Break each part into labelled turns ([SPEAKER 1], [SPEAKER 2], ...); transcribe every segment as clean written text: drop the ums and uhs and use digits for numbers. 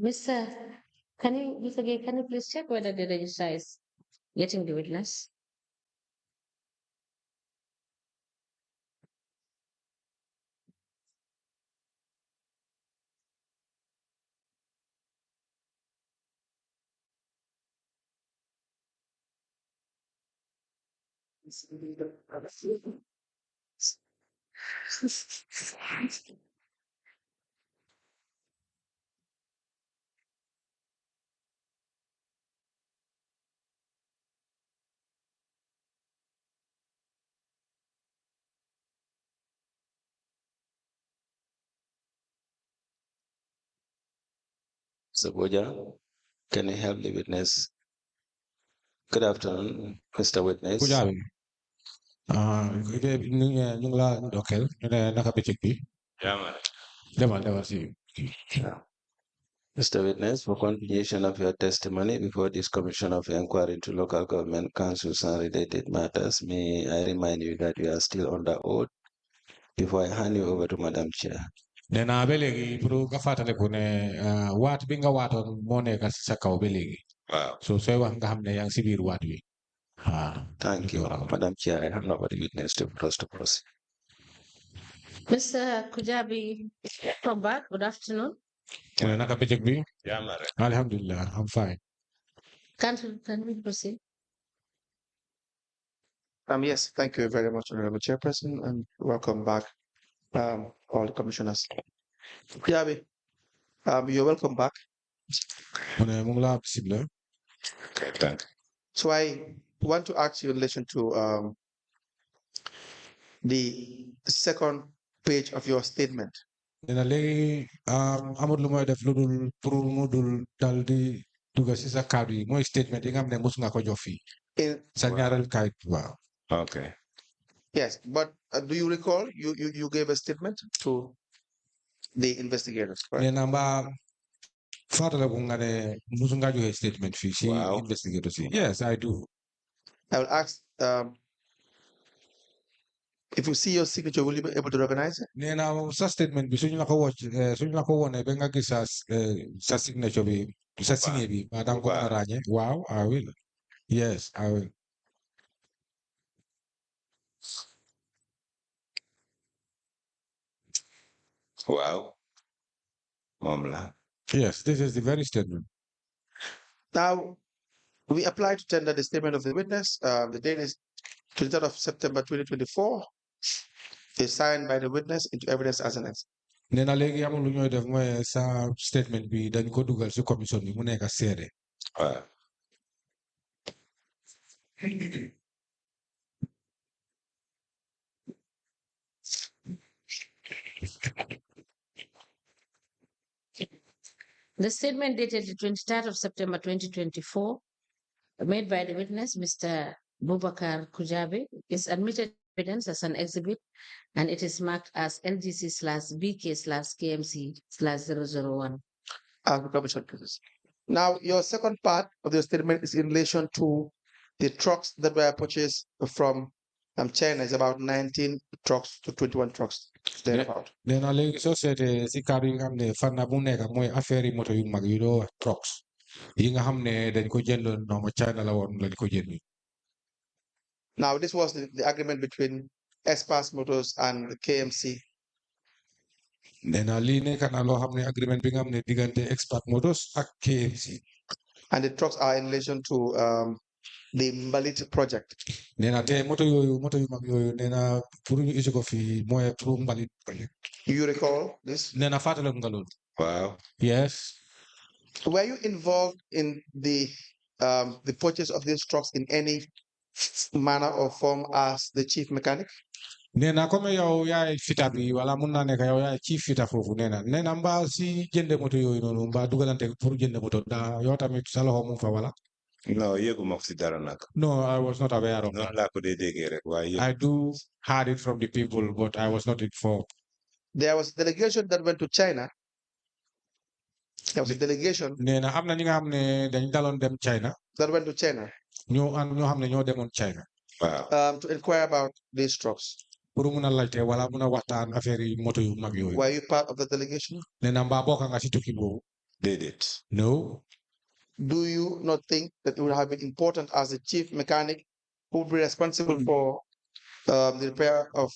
[SPEAKER 1] Mr. Mr. Gay, can you please check whether the registrar is getting the witness?
[SPEAKER 2] Sabuja, can you help the witness? Good afternoon, Mr. Witness.
[SPEAKER 3] Kujabi. Ñu ngi la ndokkeel ñu ne naka bëccëg bi. Demal si.
[SPEAKER 2] Mr. Witness, for continuation of your testimony before this Commission of Inquiry into Local Government Councils and related matters, may I remind you that you are still under oath before I hand you over to Madam Chair.
[SPEAKER 3] Nee naa ba léegi pour nga fàttaliku ne waat bi nga waatoon moo nekk si sa kaw ba léegi.
[SPEAKER 2] Wow.
[SPEAKER 3] So sooy wax nga xam ne yaa ngi si biir waat wi.
[SPEAKER 2] Thank you, Madam Chair. I hand over the witness to proceed.
[SPEAKER 1] Mr. Kujabi, come back. Good afternoon.
[SPEAKER 3] Mu ne naka bëccëg bi.
[SPEAKER 2] Yeah,
[SPEAKER 3] Alhamdulillah, I'm fine.
[SPEAKER 1] Can we proceed?
[SPEAKER 4] Yes, thank you very much, Honorable Chairperson, and welcome back, all the commissioners. Kujabi, you're welcome back.
[SPEAKER 3] Mu ne mu ngi laa bisimilah.
[SPEAKER 2] Okay, thank you.
[SPEAKER 4] So I want to ask you in relation to the second page of your statement.
[SPEAKER 3] Nee na léegi amul lu may def lu dul pour mu dul dal di dugg si sa kàddu yi mooy statement yi nga xam ne mos nga ko jox fii. Sa ñaareel kayit waaw.
[SPEAKER 2] Okay.
[SPEAKER 4] Yes, but do you recall you gave a statement to the investigators?
[SPEAKER 3] Nee na mbaa fàttaliku nga ne mos nga joxe statement fii si
[SPEAKER 2] Wow.
[SPEAKER 3] investigators yi. Yes, I do.
[SPEAKER 4] I will ask if you see your signature, will you be able to recognize it?
[SPEAKER 3] Nee na sa statement bi suñu la ko wone ba nga gis sa signature bi sa signé bi ma danga ko mën a ràññee. Waaw, I will. Yes, I will.
[SPEAKER 2] Wow. Momla.
[SPEAKER 3] Yes, this is the very statement.
[SPEAKER 4] Now, we applied to tender the statement of the witness. The date is 23rd of September 2024. Is signed by the witness into evidence as an ex.
[SPEAKER 3] Nee na léegi amul lu ñooy def mooy sa statement bi dañ ko dugal si commission bi mu nekk seede.
[SPEAKER 2] Wow.
[SPEAKER 1] The statement dated the 23rd of September 2024, made by the witness, Mr. BUBACARR KUJABI, is admitted evidence as an exhibit, and it is marked as LGC/BK/KMC/001.
[SPEAKER 4] Now, your second part of the statement is in relation to the trucks that were purchased from China. It's about 19 trucks to 21 trucks. Thereabout.
[SPEAKER 3] Nee na léegi soo seetee si kàddu yi nga xam ne fànn bu nekk mooy affaire yi moto yu mag yu doo wax trucks yi nga xam ne dañ ko jëndoon noonu China la woon lañ ko jënd.
[SPEAKER 4] Now, this was the agreement between Espas Motors and the KMC.
[SPEAKER 3] Nee na lii nekk na loo xam ne agreement bi nga xam ne diggante Expert Motors ak KMC.
[SPEAKER 4] And the trucks are in relation to the Mbalit project.
[SPEAKER 3] Nee na te moto yu mag yooyu nee na pour ñu isi ko fii mooy pour mbalit project.
[SPEAKER 4] You recall this?
[SPEAKER 3] Nee na fàttaliku nga loolu.
[SPEAKER 2] Wow.
[SPEAKER 3] Yes.
[SPEAKER 4] Were you involved in the purchase of these trucks in any manner or form as the chief mechanic?
[SPEAKER 3] Nee na comme yow yaay fita bi wala mun naa nekk yow yaay chief fita foofu nee na mbaa si jënde moto yooyu noonu mbaa dugalante pour jënde moto da yow tamit sa loxo mu fa wala.
[SPEAKER 2] No, yëguma si dara nag.
[SPEAKER 3] No, I was not aware of that.
[SPEAKER 2] laa ko dee déggee rek waaye
[SPEAKER 3] I do heard it from the people, but I was not informed.
[SPEAKER 4] There was a delegation that went to China. There was a delegation
[SPEAKER 3] Nee na am na ñi nga xam ne dañ daloon dem China.
[SPEAKER 4] that went to China
[SPEAKER 3] ñoo xam ne ñoo demoon China.
[SPEAKER 2] Wow.
[SPEAKER 4] to inquire about these trucks.
[SPEAKER 3] Pour mun a laajte wala mun a waxtaan affaire yi moto yu mag yooyu.
[SPEAKER 4] Were you part of the delegation?
[SPEAKER 3] Nee na mbaa bokk nga si tukki boobu.
[SPEAKER 5] They did.
[SPEAKER 3] No.
[SPEAKER 4] Do you not think that it would have been important as the chief mechanic who would be responsible for the repair of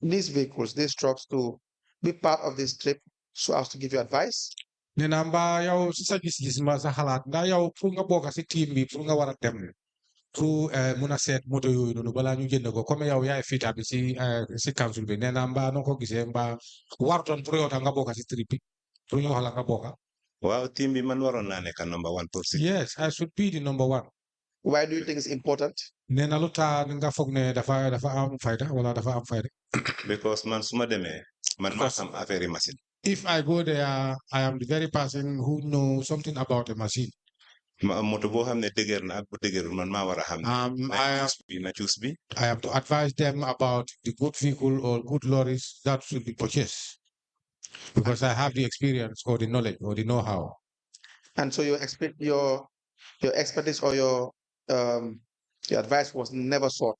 [SPEAKER 4] these vehicles, these trucks, to be part of this trip so as to give you advice?
[SPEAKER 3] Nena mba yow si sa gis-gis ma sa xalaat nda yow pour nga bokk si team bi pour nga war a dem pour mun a seet moto yooyu noonu balaa ñu jënd ko comme yow yaay fiita bi si council bi nena mba noo ko gisee mba wartoon pour yow tam nga bokk si trip bi pour ñu wax la nga bokk.
[SPEAKER 5] Wow, team bi man waroon naa nekk number 1 pour
[SPEAKER 3] Yes, I should be the number 1.
[SPEAKER 4] Why do you think it's important?
[SPEAKER 3] Nena lu tax nga foog ne dafa am fayda wala dafa am fayda.
[SPEAKER 5] Because man suma demee man maa xam affaire machine.
[SPEAKER 3] If I go there, I am the very person who knows something about a machine.
[SPEAKER 5] Moto boo xam ne dëgër na ak bu dëgërul man maa war a xam. Na choose bi.
[SPEAKER 3] I have to advise them about the good vehicle or good lorries that should be purchased, because I have the experience or the knowledge or the know-how.
[SPEAKER 4] And so your expertise or your advice was never sought.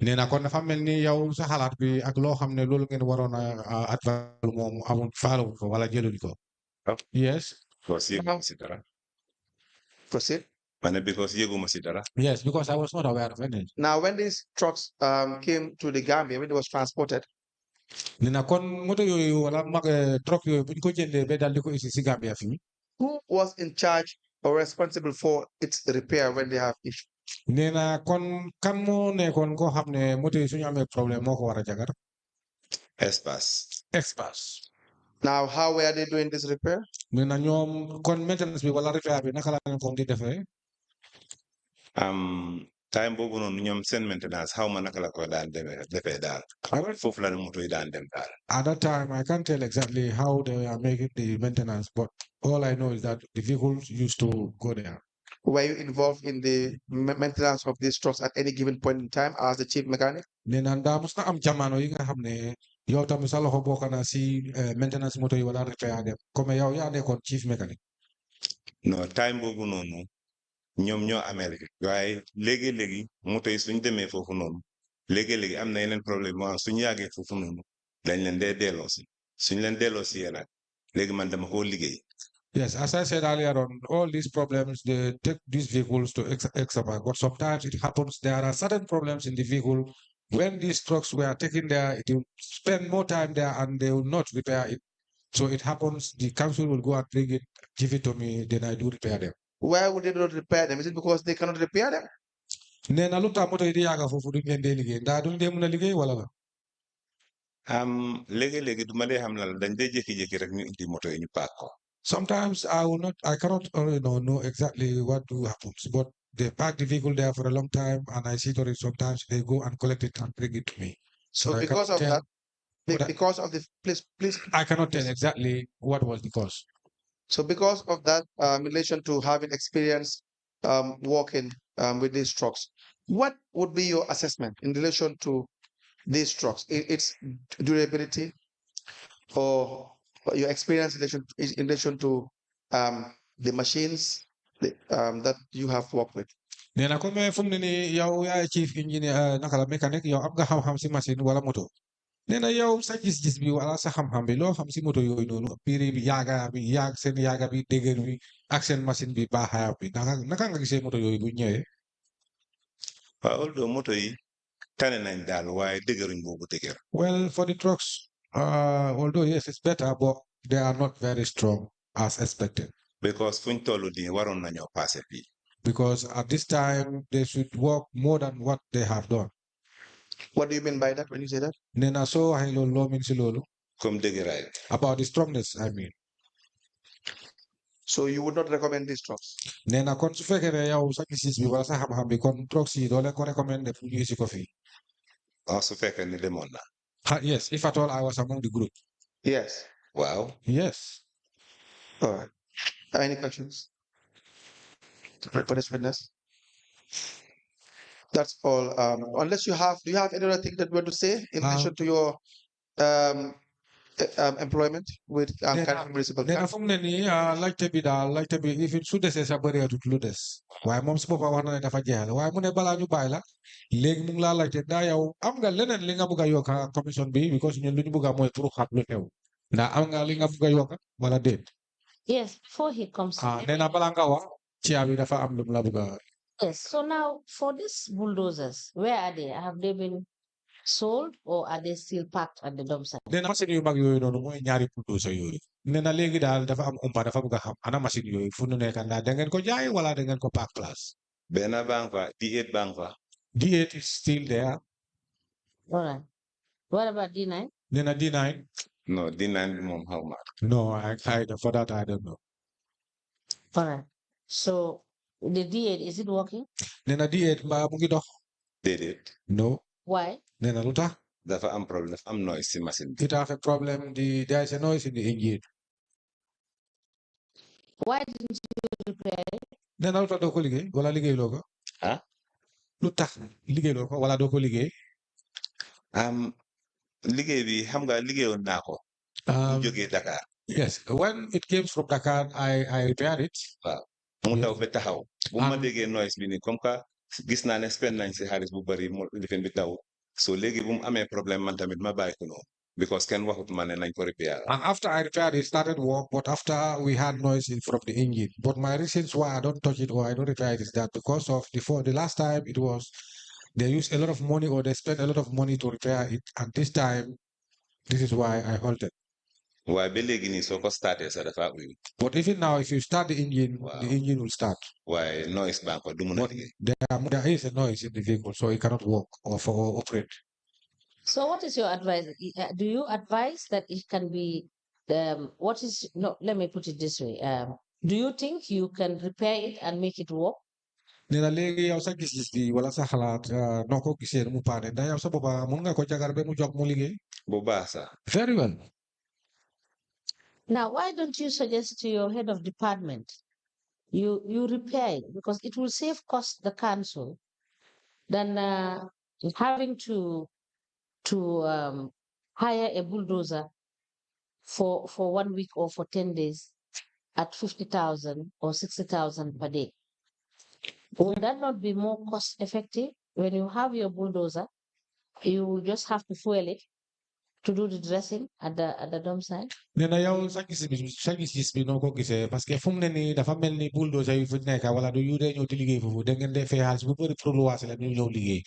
[SPEAKER 3] Nena kon dafa melni yow sa xalaat bi ak loo xam ne loolu ngeen waroon a advice moom amul faalo ko wala jëluñ ko. Yes.
[SPEAKER 4] Proceed.
[SPEAKER 5] Because yeguma si dara.
[SPEAKER 3] Yes, because I was not aware of any.
[SPEAKER 4] Now, when these trucks came to the Gambia, when it was transported,
[SPEAKER 3] Nena kon moto yooyu wala mag truck yooyu buñ ko jëndee ba dal di ko isi si Gambia fii.
[SPEAKER 4] Who was in charge or responsible for its repair when they have issues?
[SPEAKER 3] Nena kon kan moo nekkoon koo xam ne moto yi suñu amee problème moo ko war a jagar. Experts.
[SPEAKER 4] Now, how were they doing this repair?
[SPEAKER 3] Nena ñoom kon maintenance bi wala repair bi naka la leen ko di defee.
[SPEAKER 5] Time boobu noonu ñoom seen maintenance xaw ma naka la ko daan defee daal. Foofu la moto yi daan dem daal. At
[SPEAKER 3] that time, I can't tell exactly how they are making the maintenance, but all I know is that the vehicles used to go there.
[SPEAKER 4] Were you involved in the maintenance of these trucks at any given point in time as the chief mechanic?
[SPEAKER 3] Nena nda mos na am jamano yi nga xam ne yow tamit sa loxo bokk na si maintenance moto yi wala repair dem comme yow yaa nekkoon chief mechanic.
[SPEAKER 5] No, time boobu noonu ñoom ñoo Amérique waaye léegi-léegi moto yi suñ demee foofu noonu léegi-léegi am na yeneen problème moo am suñu yàggee foofu noonu dañ leen delloo si suñ leen delloo si yéen nag léegi man dama koo liggéey.
[SPEAKER 3] Yes, as I said earlier on, all these problems, they take these vehicles to examine, but sometimes it happens, there are certain problems in the vehicle. When these trucks were taken there, it will spend more time there and they will not repair it. So it happens, the council will go and bring it, give it to me, then I do repair them.
[SPEAKER 4] Why would they not repair them? Is it because they cannot repair them?
[SPEAKER 3] Nena luta moto yi di yaga fofu duñ leen dee liggéey ndaa duñ dee mën a liggéey wala la.
[SPEAKER 5] Léegi-léegi du ma dee xam la dañ dee jékki-jékki rek ñu indi moto yi ñu paak ko.
[SPEAKER 3] Sometimes I cannot know exactly what do happens, but they park the vehicle there for a long time, and I see that sometimes they go and collect it and bring it to me.
[SPEAKER 4] So because of that, because of the please.
[SPEAKER 3] I cannot tell exactly what was the cause.
[SPEAKER 4] So because of that, in relation to having experience working with these trucks, what would be your assessment in relation to these trucks, its durability, or your experience in relation to the machines that you have worked with?
[SPEAKER 3] Nena comme fu mu ne nii yow yaay chief engineer naka la mécanique yow am nga xam-xam si machine wala moto. Nena yow sa gis-gis bi wala sa xam-xam bi loo xam si moto yooyu noonu piri bi seen yaaga bi dëgër bi ak seen machine bi baaxaaya bi naka nga gisee moto yooyu bu ñëwee.
[SPEAKER 5] Waaw although moto yi tane nañ daal waaye dëgëruñ boobu dëgër.
[SPEAKER 3] Well, for the trucks, although yes, it's better, but they are not very strong as expected.
[SPEAKER 5] Because fuñ tollu di waroon nañoo passé fii.
[SPEAKER 3] Because at this time they should work more than what they have done.
[SPEAKER 4] What do you mean by that when you say that?
[SPEAKER 3] Nena so ay lolo mean si lolo.
[SPEAKER 5] Comme dëgëraay.
[SPEAKER 3] About the strongness, I mean.
[SPEAKER 4] So you would not recommend these trucks?
[SPEAKER 3] Nena kon su fekkee ne yow sa gis-gis bi wala sa xam-xam bi kon trucks yi doo leen ko recommend pour ñu isi ko fii.
[SPEAKER 5] Su fekkee ne demoon na.
[SPEAKER 3] Yes, if at all I was among the group.
[SPEAKER 4] Yes.
[SPEAKER 5] Wow.
[SPEAKER 3] Yes.
[SPEAKER 4] All right. Any questions? For this witness? That's all. Unless you have, do you have any other thing that you want to say in relation to your employment with municipal
[SPEAKER 3] council? Fu mu ne nii laajte bi if it su desee sa bëri atut lu des waaye moom si boppam wax na ne dafa jeexal waaye mu ne balaa ñu bàyyi la léegi mu ngi laa laajte ndaa yow am nga leneen li nga bëgg a yokk commission bi because ñun lu ñu bëgg a mooy pour xam lu xew ndaa am nga li nga bëgg a yokk wala déet.
[SPEAKER 1] Yes, before he comes.
[SPEAKER 3] nena balanga wa Kujabi dafa am lum la buga.
[SPEAKER 1] Yes. So now for these bulldozers, where are they? Have they been sold or are they still parked at the dump site?
[SPEAKER 3] Nena machine yu mag yoyu nonu moy ñaari bulldozer yoyu. Nena legi dal dafa am umpa dafa buga xam ana machine yoyu fu nu nekk da ngeen ko jaay wala da ngeen ko park place.
[SPEAKER 5] Bena bank fa D8 bank fa.
[SPEAKER 3] D8 is still there.
[SPEAKER 1] All right. What about D9?
[SPEAKER 3] Nena D9.
[SPEAKER 5] No, D9 mom how much?
[SPEAKER 3] No, for that I don't know.
[SPEAKER 1] All right. So the D8, is it working?
[SPEAKER 3] Nena D8 ba mu ngi dox.
[SPEAKER 5] Déedéet.
[SPEAKER 3] No.
[SPEAKER 1] Why?
[SPEAKER 3] Nena lu tax.
[SPEAKER 5] Dafa am problem, dafa am noise ci machine bi.
[SPEAKER 3] It have a problem. There is a noise in the engine.
[SPEAKER 1] Why didn't you repair it?
[SPEAKER 3] Nena lu tax doo ko liggéey wala liggéey loo ko.
[SPEAKER 5] Ah?
[SPEAKER 3] Lu tax liggéey loo ko wala doo ko liggéey.
[SPEAKER 5] Liggéey bi xam nga liggéeyoon naa ko. Mu jógee Dakar.
[SPEAKER 3] Yes, when it came from Dakar, I repaired it.
[SPEAKER 5] Waaw. Mu taw ba taxaw. Bu ma déggee noise bi nii comme que gis naa ne spend nañ si xaalis bu bari mu lifin bi taw. So léegi bu mu amee problème man tamit ma bàyyi ko noonu. Because kenn waxut ma ne nañ ko repair.
[SPEAKER 3] And after I repaired it, started work, but after we had noise from the engine. But my reasons why I don't touch it or I don't repair it is that because of the last time it was, they used a lot of money or they spent a lot of money to repair it. And this time, this is why I halted.
[SPEAKER 5] Waaye ba léegi nii soo ko starté sa dafa uyu.
[SPEAKER 3] But even now, if you start the engine will start.
[SPEAKER 5] Waaye noise bank fa du mun a liggéey.
[SPEAKER 3] There is a noise in the vehicle, so it cannot work or operate.
[SPEAKER 1] So what is your advice? Do you advise that it can be, let me put it this way. Do you think you can repair it and make it work?
[SPEAKER 3] Nena léegi yow sa gis-gis bi wala sa xalaat noo ko gisee mu paane ndax yow sa boppam mun nga ko jagar ba mu jóg mu liggéey.
[SPEAKER 5] Bu baax sax.
[SPEAKER 3] Very well.
[SPEAKER 1] Now, why don't you suggest to your head of department, you repair it, because it will save cost the council than having to hire a bulldozer for 1 week or for 10 days at 50,000 or 60,000 per day. Would that not be more cost effective? When you have your bulldozer, you just have to fuel it to do the dressing at the dump site?
[SPEAKER 3] Nena yow sa gis bi noo ko gisee parce que fu mu ne nii dafa mel ni bulldozer yu fi nekk wala du yu dee ñëw di liggéey foofu da ngeen dee fay xaalis bu bëri pour luwaase la ñu ñëw liggéey.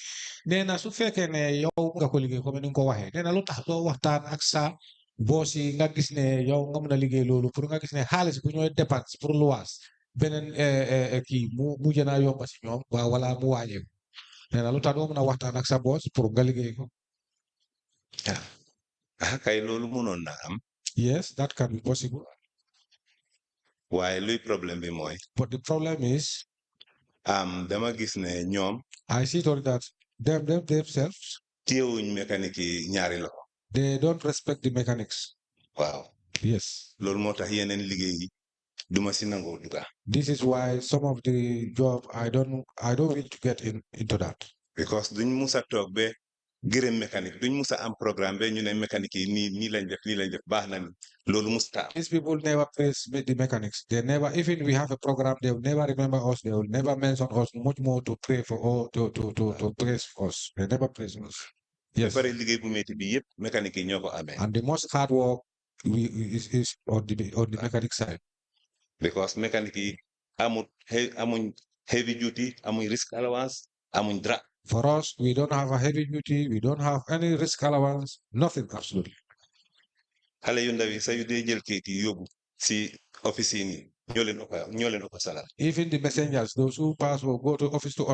[SPEAKER 3] Nena su fekkee ne yow nga ko liggéey comme ni nga ko waxee nena lu tax doo waxtaan ak sa boss yi nga gis ne yow nga mën a liggéey loolu pour nga gis ne xaalis bu ñooy dépense pour luwaas beneen kii mu gën a yomb si ñoom wala mu wàññeeku. Nena lu tax doo mën a waxtaan ak sa boss pour nga liggéey ko.
[SPEAKER 5] Kay loolu mënoon na am.
[SPEAKER 3] Yes, that can be possible.
[SPEAKER 5] Waaye luy problème bi mooy.
[SPEAKER 3] But the problem is.
[SPEAKER 5] Dama gis ne ñoom.
[SPEAKER 3] I see that themselves.
[SPEAKER 5] Téyewuñ mécanique yi ñaari loxo.
[SPEAKER 3] They don't respect the mechanics.
[SPEAKER 5] Wow.
[SPEAKER 3] Yes.
[SPEAKER 5] Loolu moo tax yeneen liggéey yi duma si nangoo duga.
[SPEAKER 3] This is why some of the job I don't need to get into that. Because
[SPEAKER 5] duñ musa toog be gërëm mécanique duñ musa am programme be ñu ne mécanique yi nii lañ def baax na loolu musta.
[SPEAKER 3] These people never praise the mechanics. They never, even we have a program, they will never remember us. They will never mention us much more to pray for or to praise us. They never praise us. Yes.
[SPEAKER 5] Bari liggéey bu metti bi yépp mécanique yi ñoo ko amee.
[SPEAKER 3] And the most hard work is on the mechanic side.
[SPEAKER 5] Because mécanique yi amuñ heavy duty, amuñ risk allowance, amuñ dra.
[SPEAKER 3] For us, we don't have a heavy duty. We don't have any risk allowance. Nothing, absolutely.
[SPEAKER 5] Xale yu ndaw yi sa yu dee jël kayit yi yóbbu si office yi nii ñoo leen ëpp salaire.
[SPEAKER 3] Even the messengers, those who pass or go to office to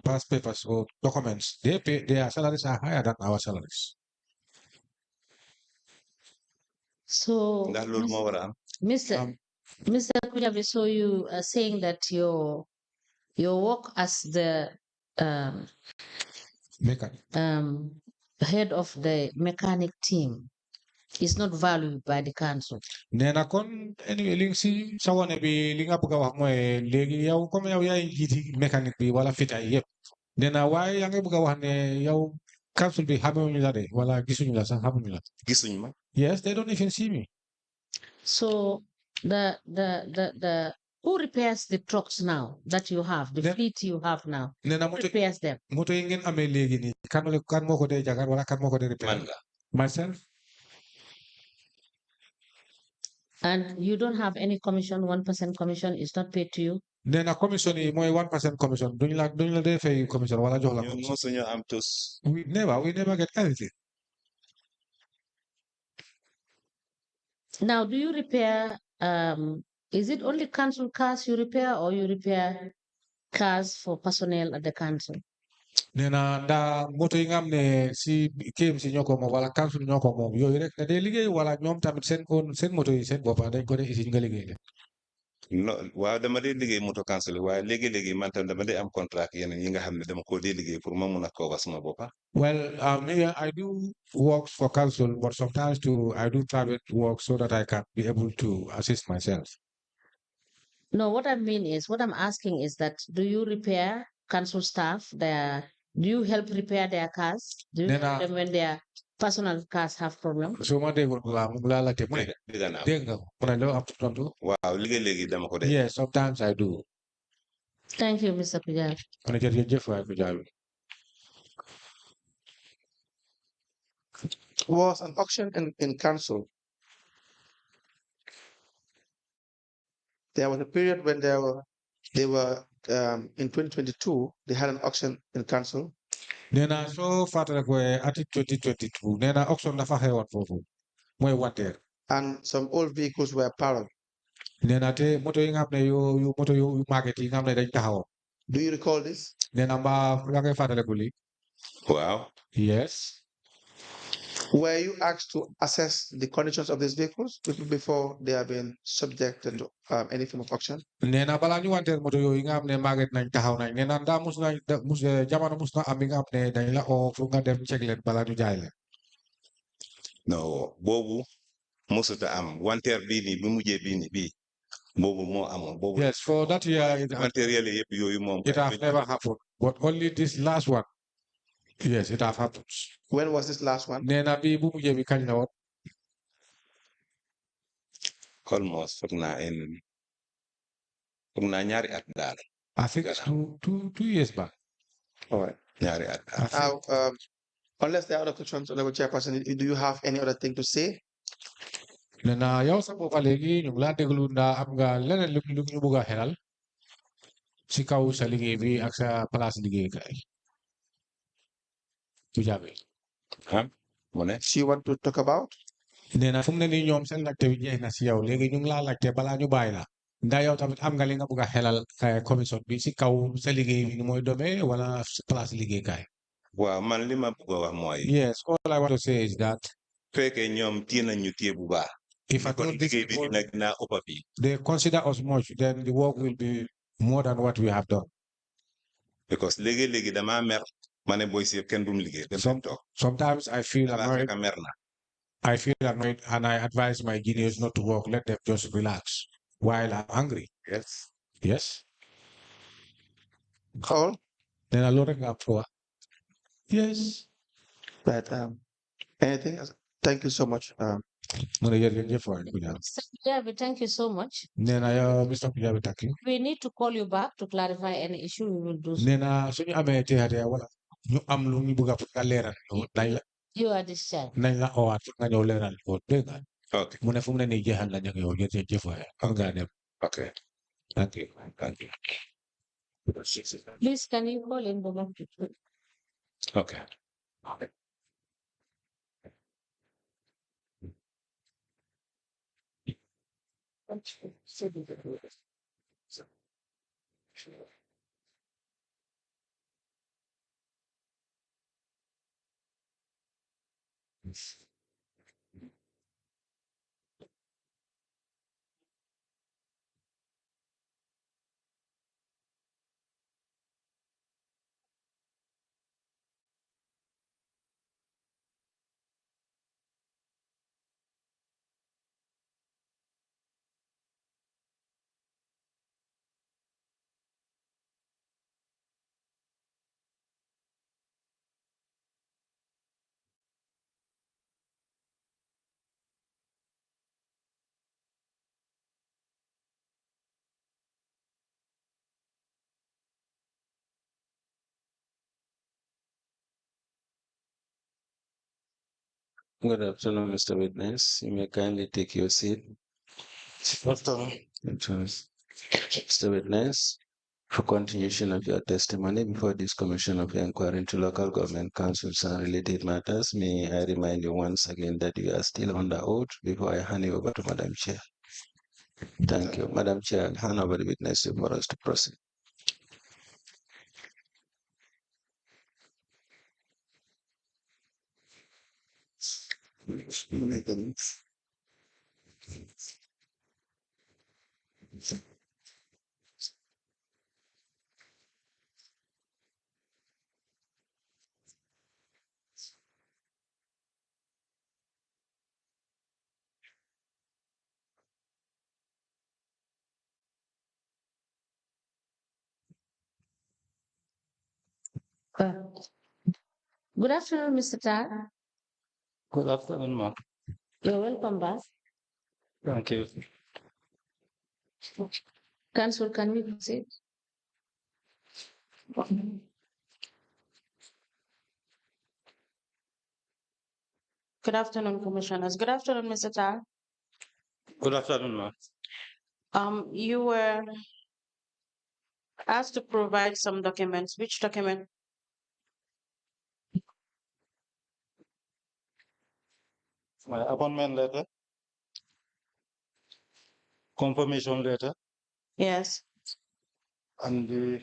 [SPEAKER 3] pass papers or documents, their salaries are higher than our salaries.
[SPEAKER 1] So, Mr. Kujabi, so you are saying that your work as the head of the mechanic team is not valued by the council.
[SPEAKER 3] Nena kon anyway ling si sawane bi li nga bëgg wax moy légui yow comme yow yaay jiti mécanique bi wala fitay yépp. Nena way ya nga bëgg wax ne yow council bi xamuñu la de wala gisuñu la sax xamuñu la.
[SPEAKER 5] Gisuñu ma.
[SPEAKER 3] Yes, they don't even see me.
[SPEAKER 1] So the who repairs the trucks now that you have, the fleet you have now? Who repairs them?
[SPEAKER 3] Moto yi ngeen amé légui ni kan moko dé jagar wala kan moko dé repair?
[SPEAKER 5] Man la.
[SPEAKER 3] Myself.
[SPEAKER 1] And you don't have any commission, 1% commission is not paid to you?
[SPEAKER 3] Then a commission is more 1% commission. Don't you like pay commission? Wala jox la
[SPEAKER 5] ñun
[SPEAKER 3] commission.
[SPEAKER 5] mosuñu am tus.
[SPEAKER 3] We never get anything.
[SPEAKER 1] Now, do you repair, is it only council cars you repair or you repair cars for personnel at the council?
[SPEAKER 3] Nena da moto yi nga xam ne si KMC ñoo ko moom wala council ñoo ko moom yooyu rek ne day liggéey wala ñoom tamit seen moto yi seen boppa dañ ko dee isi nga liggéey leen.
[SPEAKER 5] No, waaw dama dee liggéey moto council waaye léegi-léegi man tam dama dee am contrat yeneen yi nga xam ne dama ko dee liggéey pour ma mun a cover suma boppa.
[SPEAKER 3] Well, here I do work for council, but sometimes too I do private work so that I can be able to assist myself.
[SPEAKER 1] No, what I mean is, what I'm asking is that do you repair council staff? Do you help repair their cars? Do you help
[SPEAKER 3] Nena
[SPEAKER 1] them when their personal cars have problems?
[SPEAKER 3] so ma déggul bu baax mu laa laajte mu ne
[SPEAKER 5] dégg naa
[SPEAKER 3] dégg nga mu ne loo am tontu.
[SPEAKER 5] waaw léegi-léegi dama ko dee.
[SPEAKER 3] Yes, sometimes I do.
[SPEAKER 1] Thank you, Mr. Kujabi.
[SPEAKER 3] Ma ne jërëjëf waay Kujabi.
[SPEAKER 4] Was an auction in council. There was a period when they were in 2022, they had an auction in council.
[SPEAKER 3] Nena so fàttali ko ati 2022 nena auction dafa xewoon foofu mooy wanteer.
[SPEAKER 4] And some old vehicles were parallel.
[SPEAKER 3] Nena te moto yi nga xam ne yu moto yu màgget yi nga xam ne dañ taxawoon.
[SPEAKER 4] Do you recall this?
[SPEAKER 3] Nena mbaa yaa ngi fàttaliku lii.
[SPEAKER 5] Wow.
[SPEAKER 3] Yes.
[SPEAKER 4] Were you asked to assess the conditions of these vehicles before they have been subjected to any form of auction?
[SPEAKER 3] Nena balaa ñu wanteer moto yooyu nga xam ne màgget nañ taxaw nañ nena ndaa jamono mus na am bi nga xam ne dañ la oo fu nga dem check leen balaa ñu jaay leen.
[SPEAKER 5] No, boobu musuta am wanteer bii nii bi mujjee bii nii bii boobu moo amoon boobu.
[SPEAKER 3] Yes, for that year
[SPEAKER 5] matériel yëpp yooyu moom.
[SPEAKER 3] it have never happened, but only this last one. Yes, it have happened.
[SPEAKER 4] When was this last one?
[SPEAKER 3] Nena bi bu mujjee bi kañ la woon.
[SPEAKER 5] Almost foog naa ñaari at daal.
[SPEAKER 3] I think two years back.
[SPEAKER 4] All right.
[SPEAKER 5] ñaari at daal.
[SPEAKER 4] Now, unless there are other questions, Honorable Chairperson, do you have any other thing to say?
[SPEAKER 3] Nena yow sa boppa léegi ñu ngi laa déglu ndaa am nga leneen lu ñu bëgg a xelal si kaw sa liggéey bi ak sa place liggéeykaay. Kujabi.
[SPEAKER 5] Mu ne.
[SPEAKER 4] You want to talk about?
[SPEAKER 3] Nena fu mu ne nii ñoom seen laajte bi jeex na si yow léegi ñu ngi laa laajte balaa ñu bàyyi la ndaa yow tamit am nga li nga bëgg a xelal commission bi si kaw sa liggéey bi ni mooy domee wala sa place liggéeykaay.
[SPEAKER 5] waaw man li ma bëgg a wax mooy.
[SPEAKER 3] Yes, all I want to say is that.
[SPEAKER 5] fekkee ñoom téye nañ ñu téye bu baax.
[SPEAKER 3] If I told this
[SPEAKER 5] liggéey bi
[SPEAKER 3] people,
[SPEAKER 5] nag naa ëppa bi.
[SPEAKER 3] they consider us much, then the work will be more than what we have done.
[SPEAKER 5] Because léegi-léegi damaa mer ma ne boy si yëpp kenn du mu liggéey.
[SPEAKER 3] Sometimes I feel annoyed.
[SPEAKER 5] mer na.
[SPEAKER 3] I feel annoyed and I advise my juniors not to work. Let them just relax while I'm angry.
[SPEAKER 5] Yes.
[SPEAKER 3] Yes.
[SPEAKER 4] Call.
[SPEAKER 3] Then I look up for. Yes.
[SPEAKER 4] But anything else? Thank you so much.
[SPEAKER 1] Mr. Kujabi, thank you so much.
[SPEAKER 3] Mr. Kujabi, thank you.
[SPEAKER 1] We need to call you back to clarify any issue. We will do so.
[SPEAKER 3] Nena suñu amé té hade wala ñu am lu ñu bëgg a léral dañ la
[SPEAKER 1] You are discharged.
[SPEAKER 3] nañ la owaat nga ñëw léral ko dégg nga.
[SPEAKER 5] Okay.
[SPEAKER 3] Mu ne fu mu ne nii jeexal nañ ak yow jërëjëf waay am nga dem.
[SPEAKER 5] Okay.
[SPEAKER 3] Thank you. Thank you.
[SPEAKER 1] Please, can you call in Boba?
[SPEAKER 5] Okay.
[SPEAKER 2] Good afternoon, Mr. Witness. You may kindly take your seat. Mr. Witness, for continuation of your testimony before this Commission of Inquiry into Local Government Councils and related matters, may I remind you once again that you are still under oath before I hand you over to Madam Chair. Thank you. Madam Chair, I'll hand over the witness for us to proceed.
[SPEAKER 1] Good afternoon, Mr. Tar.
[SPEAKER 6] Good afternoon, ma'am.
[SPEAKER 1] You're welcome back.
[SPEAKER 6] Thank you.
[SPEAKER 1] Council, can we proceed? Good afternoon, Commissioners. Good afternoon, Mr. Tar.
[SPEAKER 6] Good afternoon, ma'am.
[SPEAKER 1] You were asked to provide some documents. Which document?
[SPEAKER 6] My appointment letter, confirmation letter,
[SPEAKER 1] Yes.
[SPEAKER 6] and the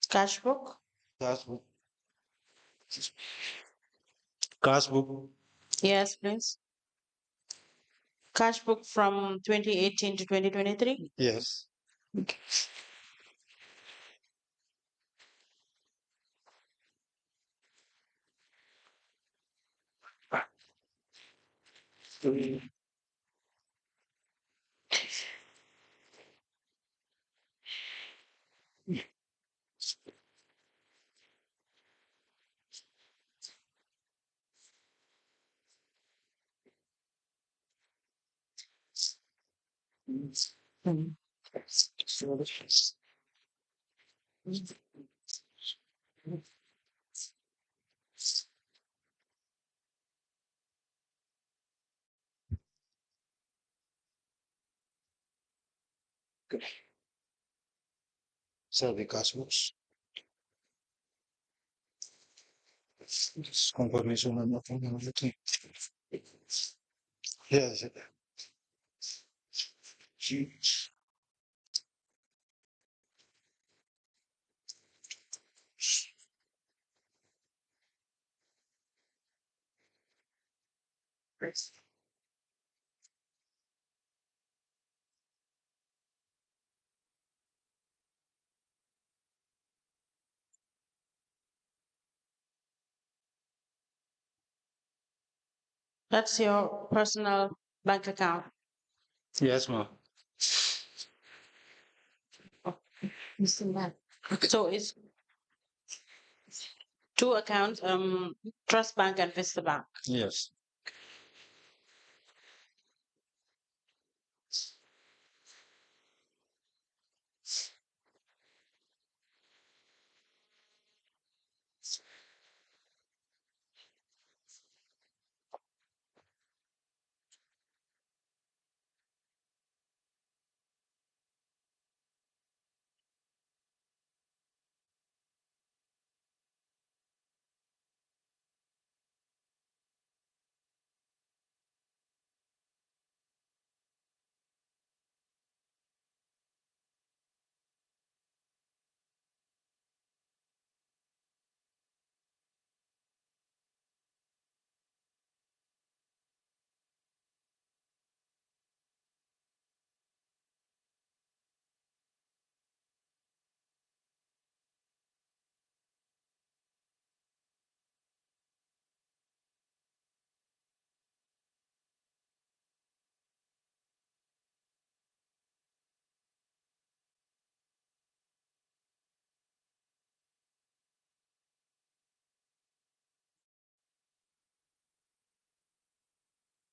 [SPEAKER 1] Cash book?
[SPEAKER 6] cash book. Cash book,
[SPEAKER 1] Yes, please. Cash book from 2018 to 2023?
[SPEAKER 6] yes. So the cash books. Confirmation and everything. Yes.
[SPEAKER 1] That's your personal bank account.
[SPEAKER 6] Yes, ma'am.
[SPEAKER 1] So it's two accounts, Trust Bank and Vista Bank.
[SPEAKER 6] Yes.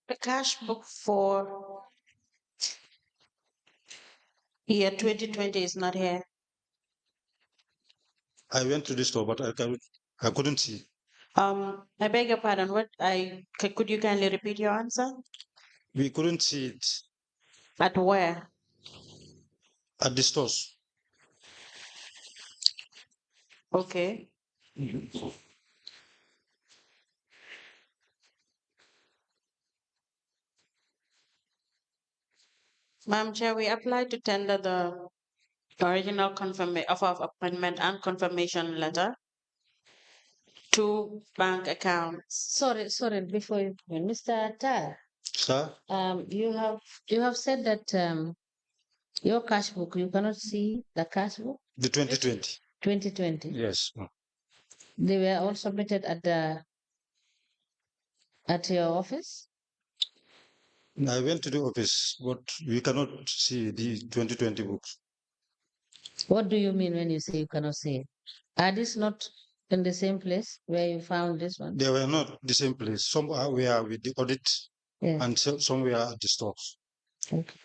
[SPEAKER 1] The cash book for year 2020 is not here.
[SPEAKER 6] I went to the store, but I couldn't see.
[SPEAKER 1] I beg your pardon. Could you kindly repeat your answer?
[SPEAKER 6] We couldn't see it.
[SPEAKER 7] At where?
[SPEAKER 6] At the stores.
[SPEAKER 7] Okay. Madam Chair, we applied to tender the original offer of appointment and confirmation letter to bank accounts.
[SPEAKER 1] Sorry, before you, Mr. Tal,
[SPEAKER 6] Sir,
[SPEAKER 1] you have said that your cash book, you cannot see the cash book
[SPEAKER 6] the 2020.
[SPEAKER 1] 2020.
[SPEAKER 6] Yes.
[SPEAKER 1] They were all submitted at your office.
[SPEAKER 6] I went to the office, but we cannot see the 2020 books.
[SPEAKER 1] What do you mean when you say you cannot see it? Are these not in the same place where you found this one?
[SPEAKER 6] They were not the same place. Some were with the audit
[SPEAKER 1] Yes.
[SPEAKER 6] and some were at the stores.
[SPEAKER 1] Okay.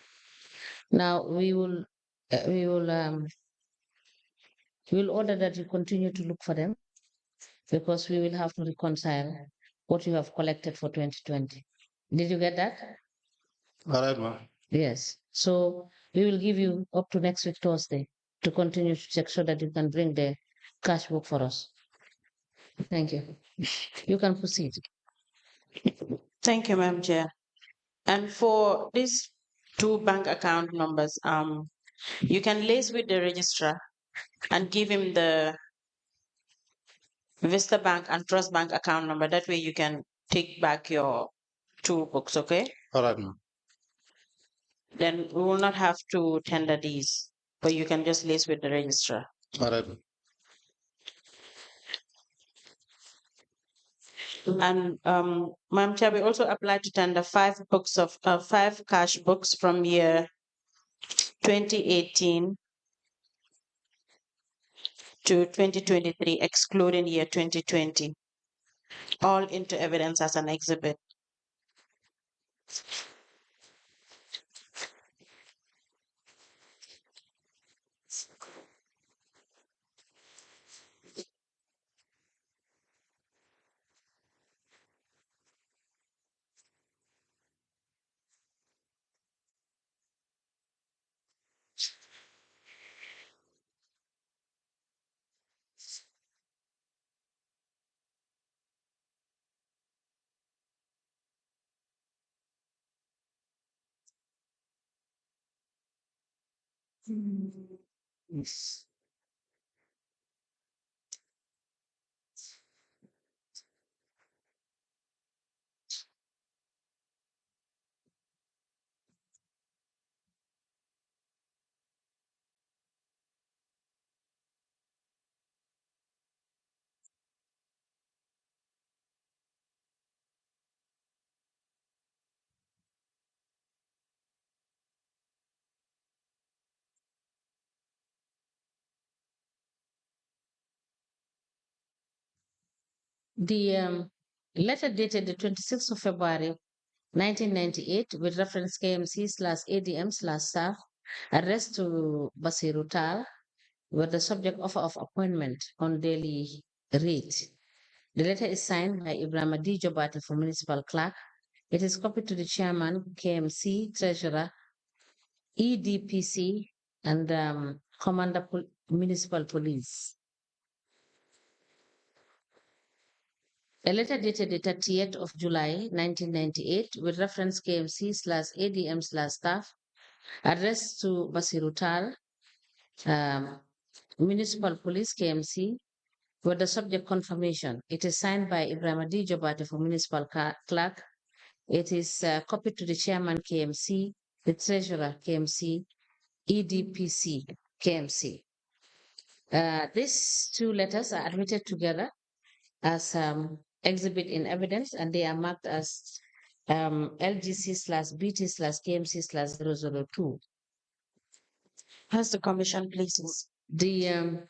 [SPEAKER 1] Now we'll order that you continue to look for them because we will have to reconcile what you have collected for 2020. Did you get that?
[SPEAKER 6] All right, ma'am.
[SPEAKER 1] Yes. So we will give you up to next week Thursday to continue to check so that you can bring the cash book for us. Thank you. You can proceed.
[SPEAKER 7] Thank you, Madam Chair. And for these two bank account numbers, you can liaise with the registrar and give him the Vista Bank and Trust Bank account number. That way you can take back your two books, okay?
[SPEAKER 6] All right, ma'am.
[SPEAKER 7] Then we will not have to tender these, but you can just liaise with the registrar.
[SPEAKER 6] All right, ma'am.
[SPEAKER 7] And Madam Chair, we also applied to tender five cash books from year 2018 to 2023, excluding year 2020, all into evidence as an exhibit.
[SPEAKER 1] Yes. The letter dated the 26th of February 1998 with reference KMC/ADM/staff arrest to Basiru Tal were the subject of appointment on daily rate. The letter is signed by Ibrahim D. Jobati for municipal clerk. It is copied to the chairman, KMC, treasurer, EDPC, and commander municipal police. A letter dated the 30th of July 1998 with reference KMC/ADM/staff addressed to Basiru Tal, municipal police KMC, with the subject confirmation. It is signed by Ibrahim D. Jobate for municipal clerk. It is copied to the chairman KMC, the treasurer KMC, EDPC KMC. These two letters are admitted together as exhibit in evidence, and they are marked as LGC/BT/KMC/002.
[SPEAKER 7] Has the commission, please?
[SPEAKER 1] The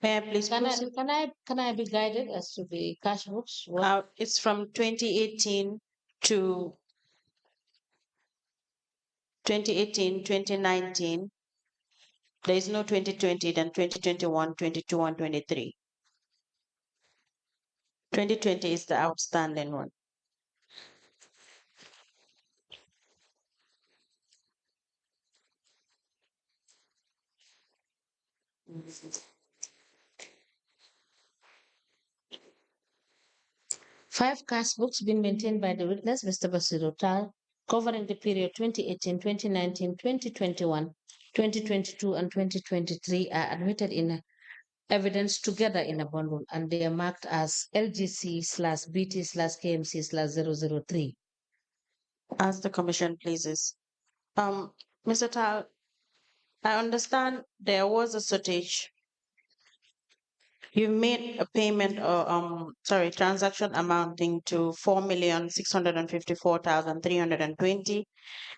[SPEAKER 7] May I please proceed?
[SPEAKER 1] can I be guided as to the cash books?
[SPEAKER 7] It's from 2018 to 2019, There is no 2020, then 2021, 22, and 23. 2020 is the outstanding one.
[SPEAKER 1] Five cash books been maintained by the witness, Mr. Basiru Tal, covering the period 2018, 2019, 2021, 2022, and 2023 are admitted in evidence together in a bundle, and they are marked as LGC/BT/KMC/003.
[SPEAKER 7] As the commission pleases. Mr. Tal, I understand there was a shortage. You made a payment or transaction amounting to 4,654,320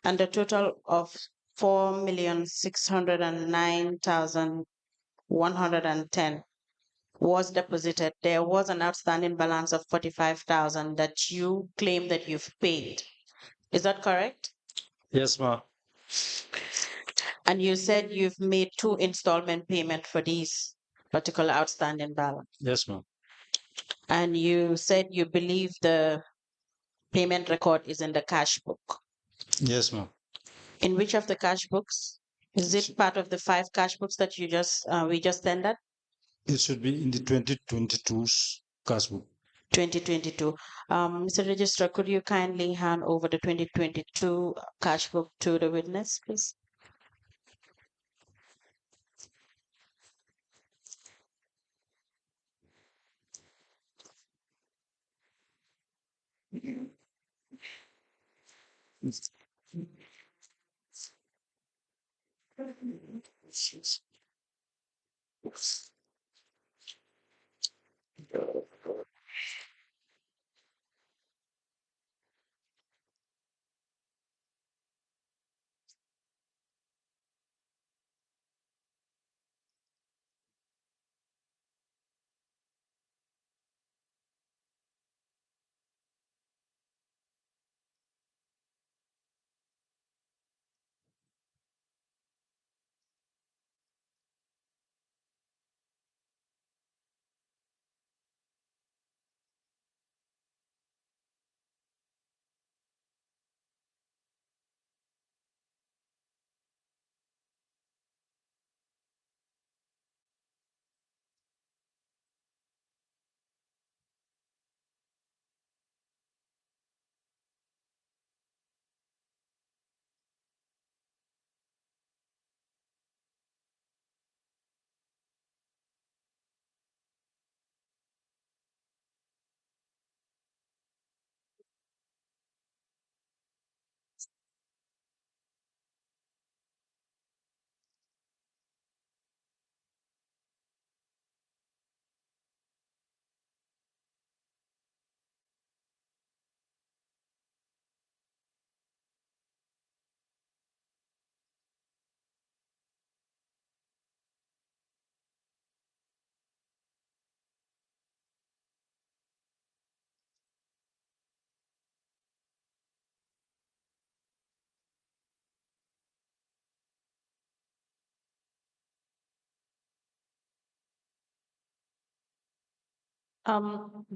[SPEAKER 7] and a total of 4,609,110 was deposited. There was an outstanding balance of 45,000 that you claim that you've paid. Is that correct?
[SPEAKER 6] Yes, ma'am.
[SPEAKER 7] And you said you've made 2 installment payment for these particular outstanding balance.
[SPEAKER 6] Yes, ma'am.
[SPEAKER 7] And you said you believe the payment record is in the cash book.
[SPEAKER 6] Yes, ma'am.
[SPEAKER 7] In which of the cash books? Is it part of the 5 cash books that you just we just tendered?
[SPEAKER 6] It should be in the 2022's cash book.
[SPEAKER 7] 2022. Mr. Registrar, could you kindly hand over the 2022 cash book to the witness, please?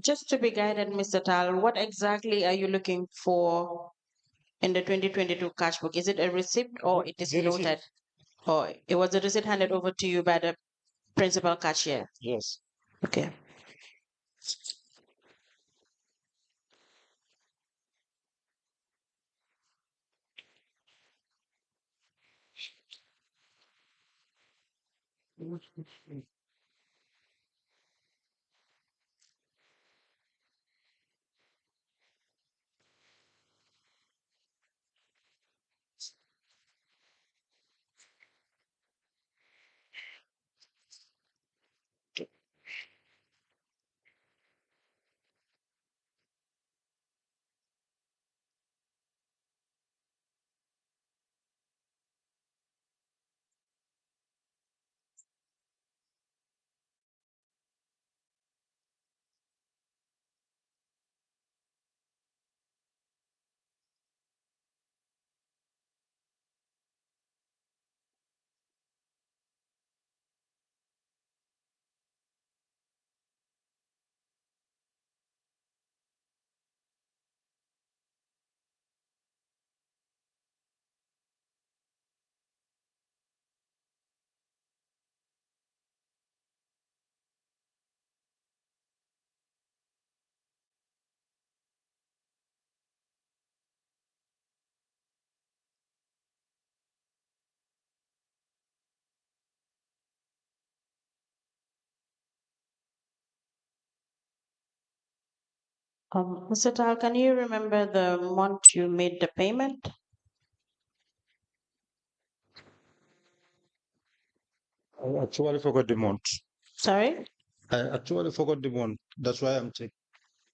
[SPEAKER 7] Just to be guided, Mr. Tal, what exactly are you looking for in the 2022 cash book? Is it a receipt or it is
[SPEAKER 6] The receipt.
[SPEAKER 7] noted? Or it was a receipt handed over to you by the principal cashier?
[SPEAKER 6] Yes.
[SPEAKER 7] Okay. Mr. Tal, can you remember the month you made the payment?
[SPEAKER 6] I actually forgot the month.
[SPEAKER 7] Sorry?
[SPEAKER 6] I actually forgot the month. That's why I'm checking.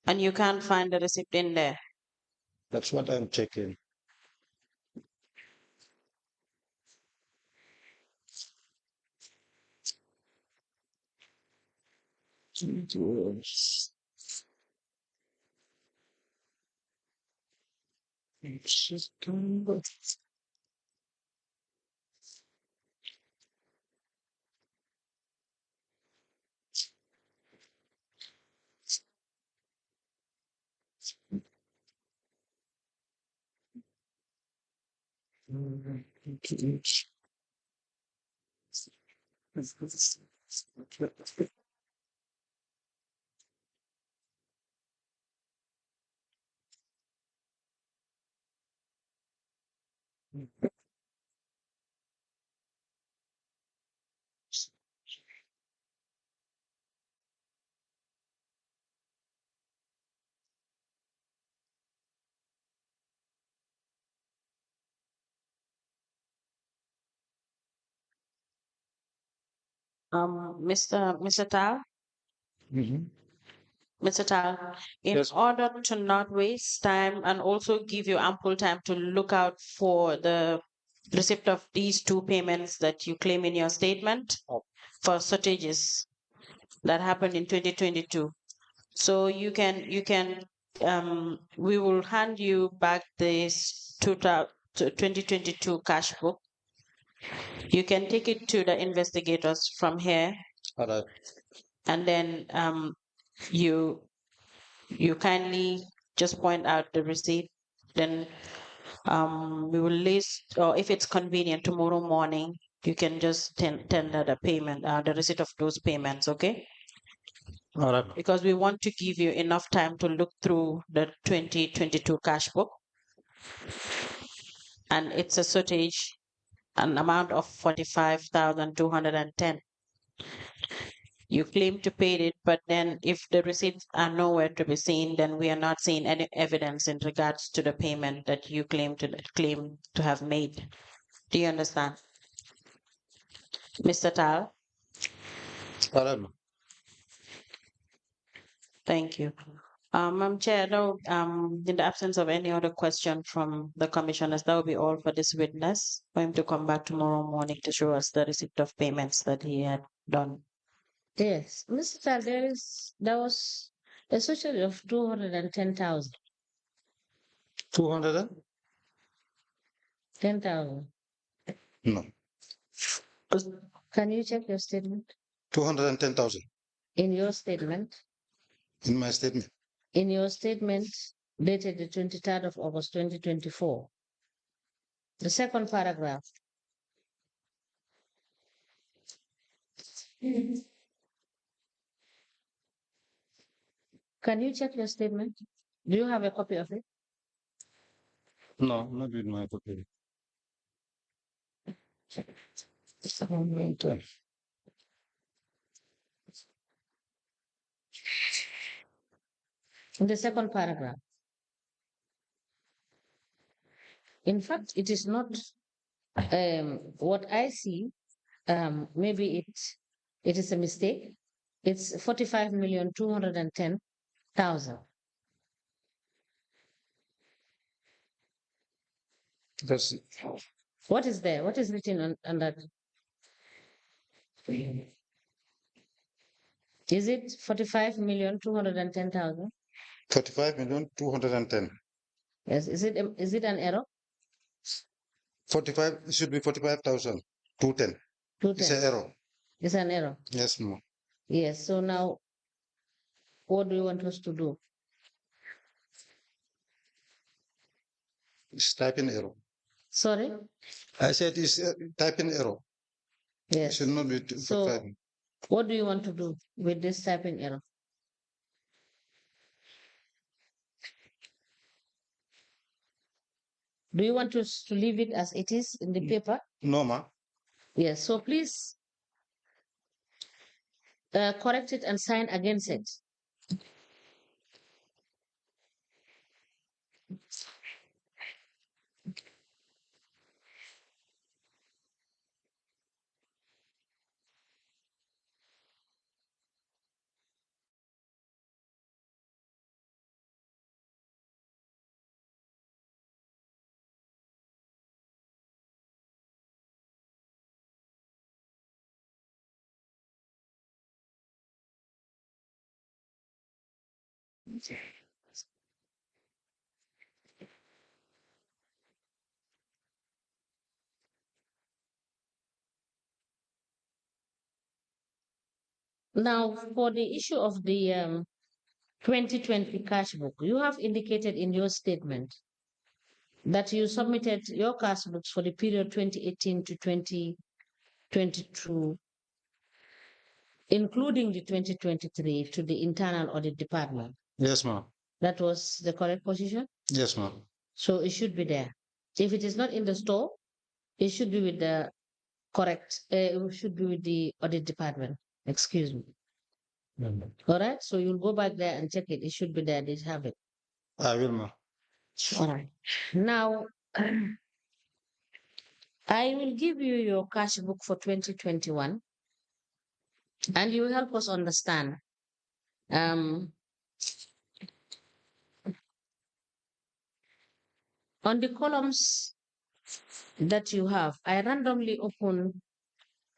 [SPEAKER 7] And you can't find the receipt in there.
[SPEAKER 6] That's what I'm checking.
[SPEAKER 7] Mr. Tal? Mr. Tal, in
[SPEAKER 6] Yes.
[SPEAKER 7] order to not waste time and also give you ample time to look out for the receipt of these two payments that you claim in your statement for shortages that happened in 2022. So we will hand you back this 2022 cash book. You can take it to the investigators from here,
[SPEAKER 6] All right.
[SPEAKER 7] and then you kindly just point out the receipt. Then we will list, or if it's convenient, tomorrow morning you can just tender the payment, the receipt of those payments. Okay?
[SPEAKER 6] All right.
[SPEAKER 7] Because we want to give you enough time to look through the 2022 cash book, and it's a shortage, an amount of 45,210. You claim to pay it, but then if the receipts are nowhere to be seen, then we are not seeing any evidence in regards to the payment that you claim to have made. Do you understand? Mr. Tal,
[SPEAKER 6] All right.
[SPEAKER 7] thank you. Madam Chair, now, in the absence of any other question from the commissioners, that will be all for this witness, for him to come back tomorrow morning to show us the receipt of payments that he had done.
[SPEAKER 1] Yes, Mr. Tal, there was a social of 210,000.
[SPEAKER 6] 200?
[SPEAKER 1] 10,000.
[SPEAKER 6] No.
[SPEAKER 1] Can you check your statement?
[SPEAKER 6] 210,000
[SPEAKER 1] In your statement,
[SPEAKER 6] in my statement.
[SPEAKER 1] in your statement dated the 23rd of August 2024, the second paragraph. Can you check your statement? Do you have a copy of it?
[SPEAKER 6] No, not with my copy.
[SPEAKER 1] In the second paragraph. In fact, it is not what I see. Maybe it is a mistake. It's 45,210,000.
[SPEAKER 6] That's it.
[SPEAKER 1] What is there? What is written on that? Is it 45,210,000?
[SPEAKER 6] 35,210,000.
[SPEAKER 1] Yes. Is it an error?
[SPEAKER 6] 45, it should be 45,210. It's an
[SPEAKER 1] 210.
[SPEAKER 6] error.
[SPEAKER 1] It's an error.
[SPEAKER 6] Yes, ma'am.
[SPEAKER 1] Yes. So now, what do you want us to do?
[SPEAKER 6] It's typing error.
[SPEAKER 1] Sorry?
[SPEAKER 6] I said it's typing error. It
[SPEAKER 1] Yes.
[SPEAKER 6] should not be
[SPEAKER 1] So,
[SPEAKER 6] 45.
[SPEAKER 1] what do you want to do with this typing error? Do you want us to leave it as it is in the paper?
[SPEAKER 6] No, ma'am.
[SPEAKER 1] Yes. So please correct it and sign against it. Now, for the issue of the 2020 cash book, you have indicated in your statement that you submitted your cash books for the period 2018 to 2022, including the 2023, to the internal audit department.
[SPEAKER 6] Yes, ma'am.
[SPEAKER 1] That was the correct position?
[SPEAKER 6] Yes, ma'am.
[SPEAKER 1] So it should be there. If it is not in the store, it should be with the correct, it should be with the audit department. Excuse me. All right. So you'll go back there and check it. It should be there. They have it.
[SPEAKER 6] I will, ma'am.
[SPEAKER 1] All right. Now, I will give you your cash book for 2021, and you will help us understand. On the columns that you have, I randomly open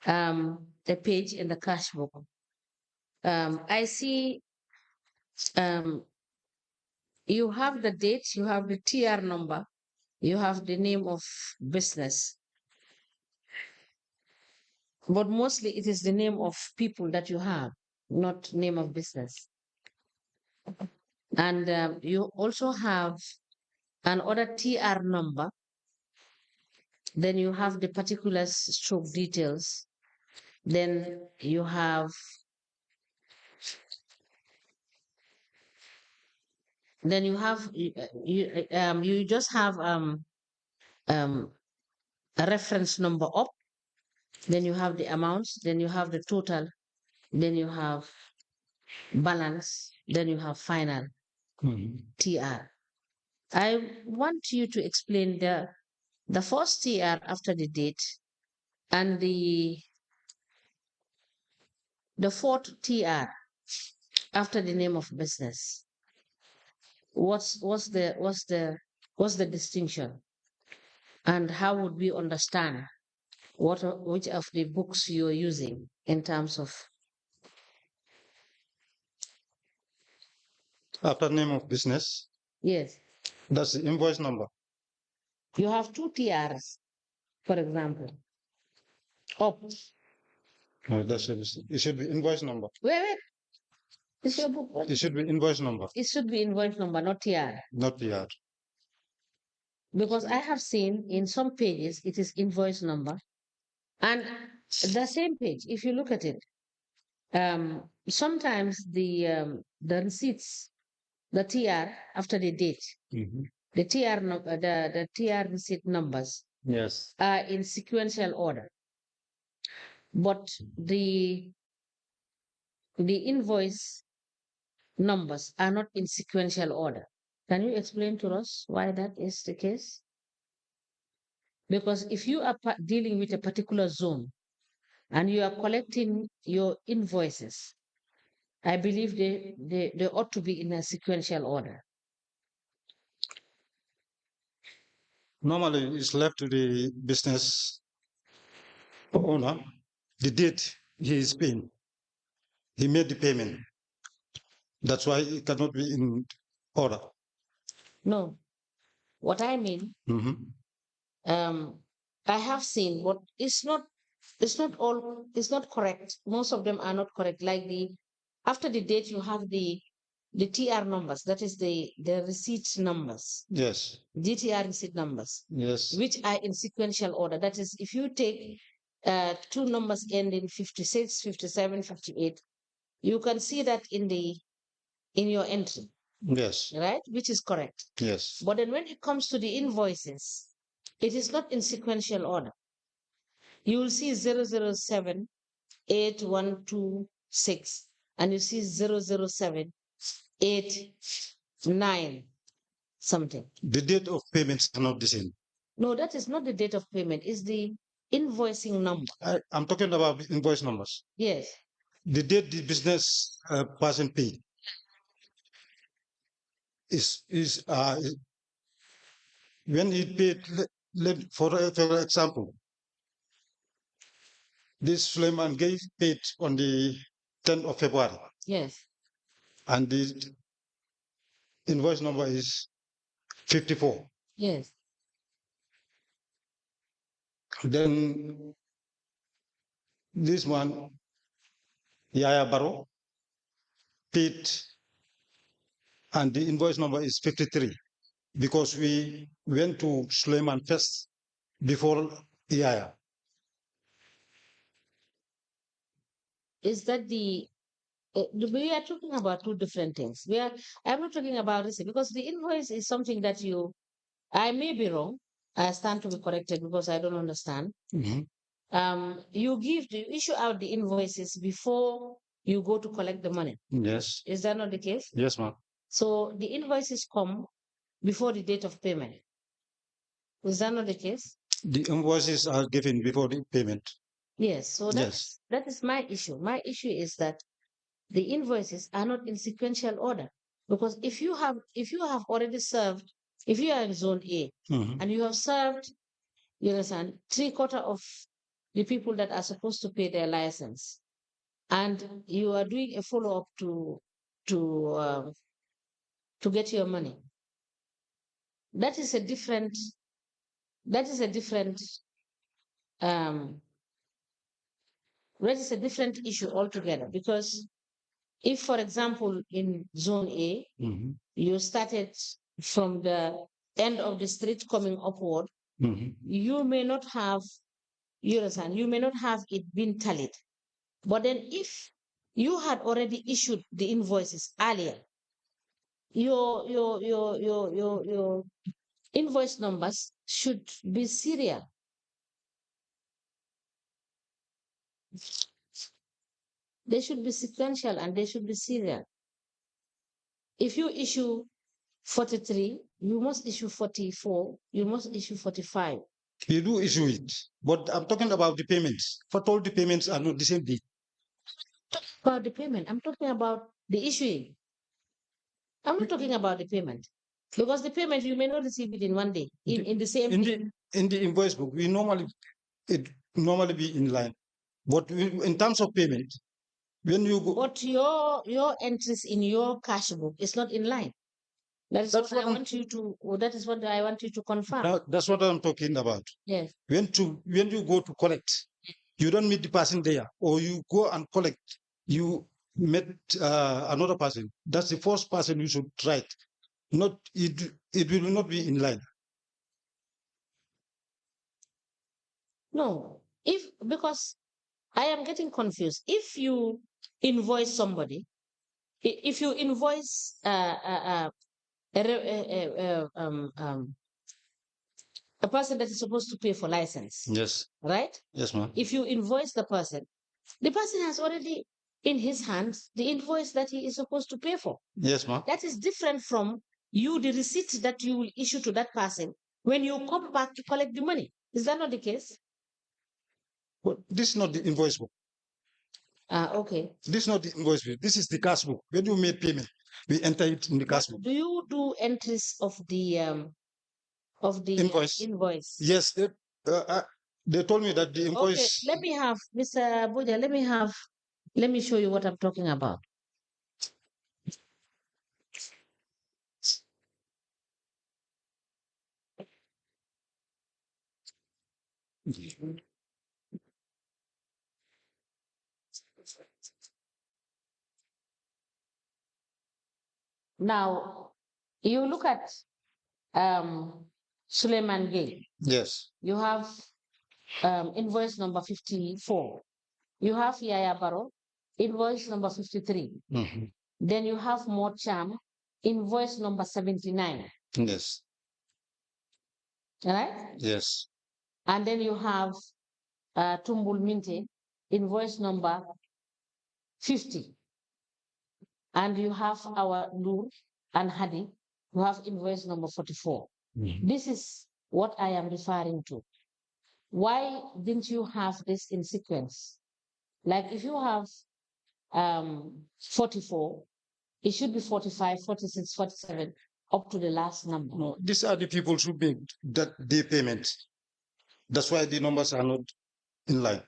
[SPEAKER 1] the page in the cash book. I see you have the date, you have the TR number, you have the name of business. But mostly it is the name of people that you have, not name of business. And you also have another TR number. Then you have the particulars stroke details. Then you have you just have a reference number up. Then you have the amounts. Then you have the total. Then you have balance. Then you have final TR. I want you to explain the first TR after the date and the fourth TR after the name of business. What's the distinction, and how would we understand which of the books you're using in terms of?
[SPEAKER 6] After name of business,
[SPEAKER 1] Yes,
[SPEAKER 6] that's the invoice number.
[SPEAKER 1] you have two TRs, for example. Up.
[SPEAKER 6] No, it should be invoice number.
[SPEAKER 1] Wait. Is your book?
[SPEAKER 6] It should be invoice number,
[SPEAKER 1] It should be invoice number, not TR.
[SPEAKER 6] not PR.
[SPEAKER 1] Because I have seen in some pages it is invoice number, and the same page, if you look at it, sometimes the receipts, the TR after the date, the TR the TR receipt numbers
[SPEAKER 6] Yes.
[SPEAKER 1] are in sequential order, but the invoice numbers are not in sequential order. Can you explain to us why that is the case? Because if you are dealing with a particular zone and you are collecting your invoices, I believe they ought to be in a sequential order.
[SPEAKER 6] Normally, it's left to the business owner. The date he is paying, he made the payment. That's why it cannot be in order.
[SPEAKER 1] No, what I mean, I have seen what it's not correct. Most of them are not correct. Like after the date, you have the TR numbers, that is the receipt numbers.
[SPEAKER 6] Yes.
[SPEAKER 1] DTR receipt numbers.
[SPEAKER 6] Yes.
[SPEAKER 1] Which are in sequential order. That is, if you take two numbers ending 56, 57, 58, you can see that in your entry.
[SPEAKER 6] Yes.
[SPEAKER 1] Right? Which is correct.
[SPEAKER 6] Yes.
[SPEAKER 1] But then when it comes to the invoices, it is not in sequential order. You will see 007 8126 and you see 007 89 something.
[SPEAKER 6] The date of payments are not the same.
[SPEAKER 1] No, that is not the date of payment. It's the invoicing number.
[SPEAKER 6] I'm talking about the invoice numbers.
[SPEAKER 1] Yes.
[SPEAKER 6] The date the business person paid is when he paid. For example, this Suleiman Gay paid on the 10th of February.
[SPEAKER 1] Yes.
[SPEAKER 6] And the invoice number is 54.
[SPEAKER 1] Yes.
[SPEAKER 6] Then this one, Yaya Baro, paid, and the invoice number is 53 because we went to Suleiman first before Yaya.
[SPEAKER 1] Is that we are talking about two different things. I'm not talking about this because the invoice is something that I may be wrong. I stand to be corrected because I don't understand. You issue out the invoices before you go to collect the money.
[SPEAKER 6] Yes.
[SPEAKER 1] Is that not the case?
[SPEAKER 6] Yes, ma'am.
[SPEAKER 1] So the invoices come before the date of payment. Is that not the case?
[SPEAKER 6] The invoices are given before the payment.
[SPEAKER 1] Yes. So that is my issue. My issue is that the invoices are not in sequential order. Because if you have already served, if you are in zone A and you have served, you understand, 3/4 of the people that are supposed to pay their license, and you are doing a follow-up to get your money. That is a different issue altogether. Because if, for example, in zone A, you started from the end of the street coming upward, you may not have, you understand, you may not have it been tallied. But then if you had already issued the invoices earlier, your invoice numbers should be serial. They should be sequential and they should be serial. If you issue 43, you must issue 44, you must issue 45.
[SPEAKER 6] You do issue it, but I'm talking about the payments. For all the payments are not the same date.
[SPEAKER 1] About the payment, I'm talking about the issuing. I'm not talking about the payment. Because the payment, you may not receive it in one day, in the same day.
[SPEAKER 6] In the invoice book, it normally be in line. But in terms of payment, when you go...
[SPEAKER 1] But your entries in your cash book is not in line. That is what I want you to confirm.
[SPEAKER 6] That's what I'm talking about.
[SPEAKER 1] Yes.
[SPEAKER 6] When you go to collect, you don't meet the person there, or you go and collect, you met another person. That's the first person you should write. It will not be in line.
[SPEAKER 1] No, because I am getting confused. If you invoice somebody, if you invoice a person that is supposed to pay for license.
[SPEAKER 6] Yes.
[SPEAKER 1] Right?
[SPEAKER 6] Yes, ma'am.
[SPEAKER 1] If you invoice the person has already in his hands the invoice that he is supposed to pay for.
[SPEAKER 6] Yes, ma'am.
[SPEAKER 1] That is different from the receipt that you will issue to that person when you come back to collect the money. Is that not the case?
[SPEAKER 6] Well, this is not the invoice book.
[SPEAKER 1] Okay.
[SPEAKER 6] This is not the invoice book. This is the cash book. When you made payment, we enter it in the cash book.
[SPEAKER 1] Do you do entries of the invoice?
[SPEAKER 6] Yes, they told me that the invoice.
[SPEAKER 1] Okay, let me have Mr. Buja. Let me show you what I'm talking about. Now, you look at Suleiman Gay.
[SPEAKER 6] Yes.
[SPEAKER 1] You have invoice number 54. You have Yaya Baro, invoice number 53. Then you have Mo Cham, invoice number 79.
[SPEAKER 6] Yes.
[SPEAKER 1] Right?
[SPEAKER 6] Yes.
[SPEAKER 1] And then you have Tumbul Minte, invoice number 50. And you have our Nur and Hadi, you have invoice number 44. This is what I am referring to. Why didn't you have this in sequence? Like if you have 44, it should be 45, 46, 47, up to the last number.
[SPEAKER 6] No, these are the people who make that day payment. That's why the numbers are not in line.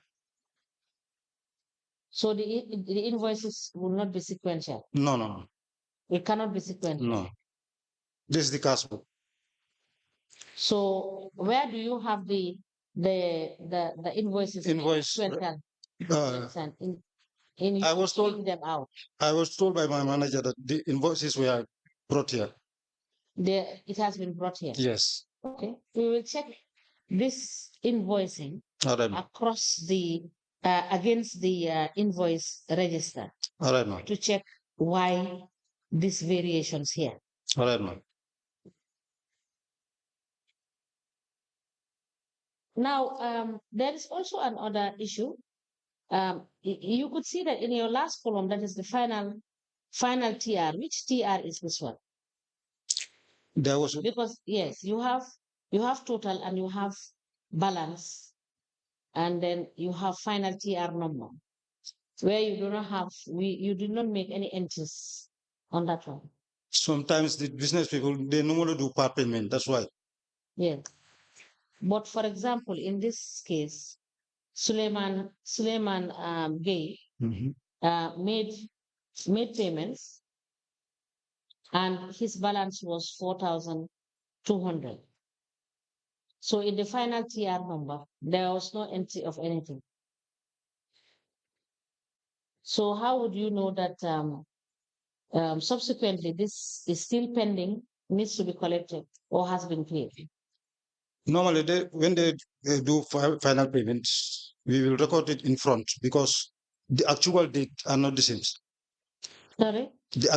[SPEAKER 1] So the invoices will not be sequential.
[SPEAKER 6] No, no, no.
[SPEAKER 1] It cannot be sequential.
[SPEAKER 6] No. This is the cash book.
[SPEAKER 1] So where do you have the invoices?
[SPEAKER 6] Invoice.
[SPEAKER 1] Sequential?
[SPEAKER 6] I was told
[SPEAKER 1] them out.
[SPEAKER 6] I was told by my manager that the invoices were brought here.
[SPEAKER 1] It has been brought here.
[SPEAKER 6] Yes.
[SPEAKER 1] Okay. We will check this invoicing
[SPEAKER 6] All right.
[SPEAKER 1] across the against the invoice register.
[SPEAKER 6] All right, ma'am.
[SPEAKER 1] To check why these variations here.
[SPEAKER 6] All right, ma'am.
[SPEAKER 1] Now, there is also another issue. You could see that in your last column, that is the final TR. Which TR is this one?
[SPEAKER 6] There was
[SPEAKER 1] because yes, you have total and you have balance, and then you have final TR number, where you do not have you did not make any entries on that one.
[SPEAKER 6] Sometimes the business people, they normally do part payment. That's why.
[SPEAKER 1] Yes. But for example, in this case, Suleiman Gay made payments, and his balance was 4,200. So in the final TR number, there was no entry of anything. So how would you know that subsequently this is still pending, needs to be collected, or has been paid?
[SPEAKER 6] Normally, when they do final payments, we will record it in front because the actual date are not the same.
[SPEAKER 1] Sorry?
[SPEAKER 6] The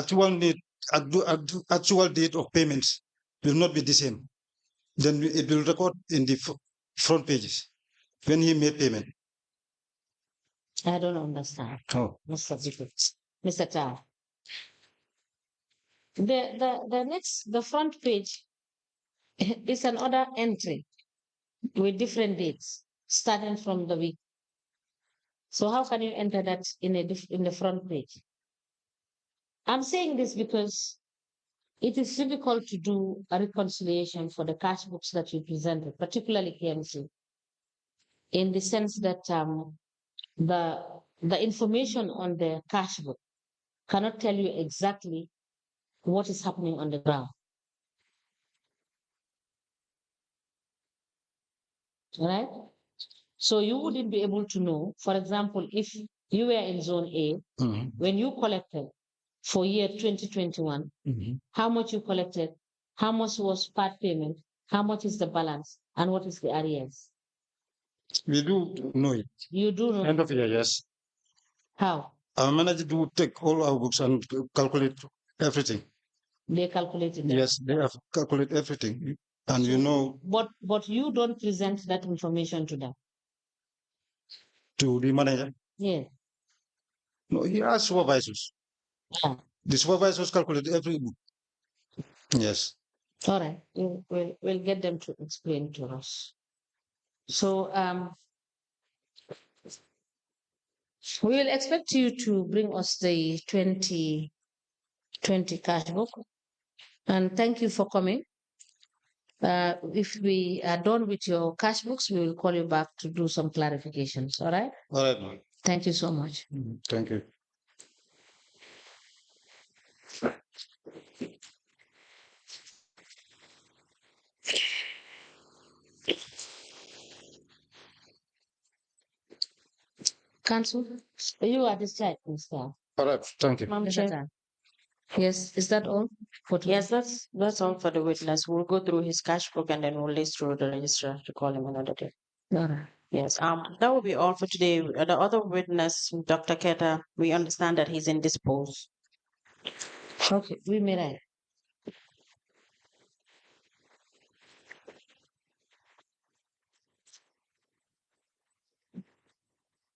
[SPEAKER 6] actual date of payments will not be the same. Then it will record in the front pages when he made payment.
[SPEAKER 1] I don't understand.
[SPEAKER 6] Oh.
[SPEAKER 1] Mr. Tar. The front page is another entry with different dates starting from the week. So how can you enter that in the front page? I'm saying this because it is difficult to do a reconciliation for the cash books that you presented, particularly KMC, in the sense that the information on the cash book cannot tell you exactly what is happening on the ground. Right? So you wouldn't be able to know, for example, if you were in zone A, when you collected for year 2021, how much you collected, how much was part payment, how much is the balance, and what is the arrears?
[SPEAKER 6] We do know it.
[SPEAKER 1] You do know.
[SPEAKER 6] End of year, yes.
[SPEAKER 1] How?
[SPEAKER 6] Our manager do take all our books and calculate everything.
[SPEAKER 1] They calculated that?
[SPEAKER 6] Yes, they have calculate everything. And
[SPEAKER 1] so,
[SPEAKER 6] you know.
[SPEAKER 1] But you don't present that information to them?
[SPEAKER 6] To the manager?
[SPEAKER 1] Yeah.
[SPEAKER 6] No, he has supervisors.
[SPEAKER 1] Yeah.
[SPEAKER 6] The supervisors calculate every book. Yes.
[SPEAKER 1] All right. We'll get them to explain to us. So we will expect you to bring us the 2020 cash book. And thank you for coming. If we are done with your cash books, we will call you back to do some clarifications. All right?
[SPEAKER 6] All right, ma'am.
[SPEAKER 1] Thank you so much.
[SPEAKER 6] Thank you.
[SPEAKER 1] Council, you are discharged, Mr.
[SPEAKER 6] All right, thank you.
[SPEAKER 7] Madam Chair.
[SPEAKER 1] Yes, is that all?
[SPEAKER 7] Yes, that's all for the witness. We'll go through his cash book and then we'll list through the registrar to call him another day.
[SPEAKER 1] All right.
[SPEAKER 7] Yes, that will be all for today. The other witness, Dr. Keta, we understand that he's indisposed.
[SPEAKER 1] Okay, we may